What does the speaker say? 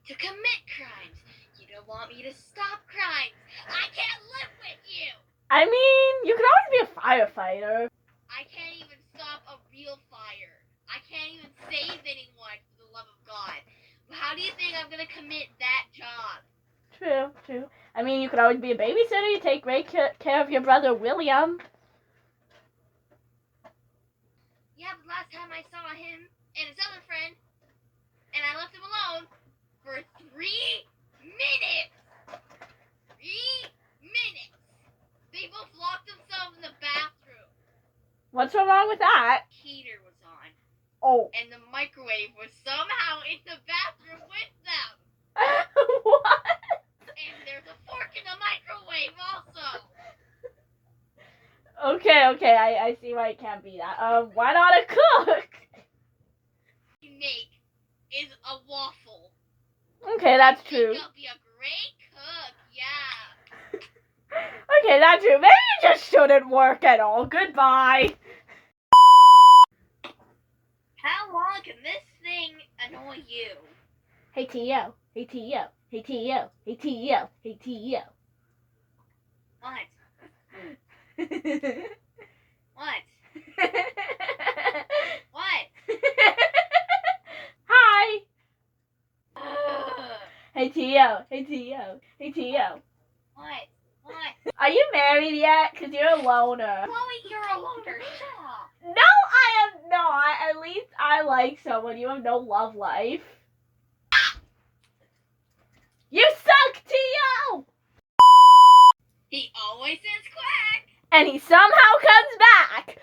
to commit crimes. You don't want me to stop crimes. I can't live with you. I mean, you could always be a firefighter. I can't even stop a real fire. I can't even save anyone for the love of God. How do you think I'm gonna commit that job? True. I mean, you could always be a babysitter. You take great care of your brother William. Yeah, but last time I saw him and his other friend, and I left him alone for 3 minutes. 3 minutes. They both locked themselves in the bathroom. What's so wrong with that? Heater was on. Oh. And the microwave was somehow in the bathroom with them. What? And there's a fork in the microwave also. Okay, I see why it can't be that. Why not a cook? You make is a waffle. Okay, that's I true. think you'll be a great cook, yeah. Okay, that's true. Maybe it just shouldn't work at all. Goodbye. How long can this thing annoy you? Hey, T.O. Hey, T.O. Hey, T.O. Hey, T.O. Hey, T.O. What? What? What? Hi. Ugh. Hey, T.O. Hey, T.O. Hey, T.O. What? Are you married yet? Because you're a loner. Chloe, you're a loner. Shut up. No, I am not. At least I like someone. You have no love life. You suck, T.O. He always says quack. And he somehow comes back.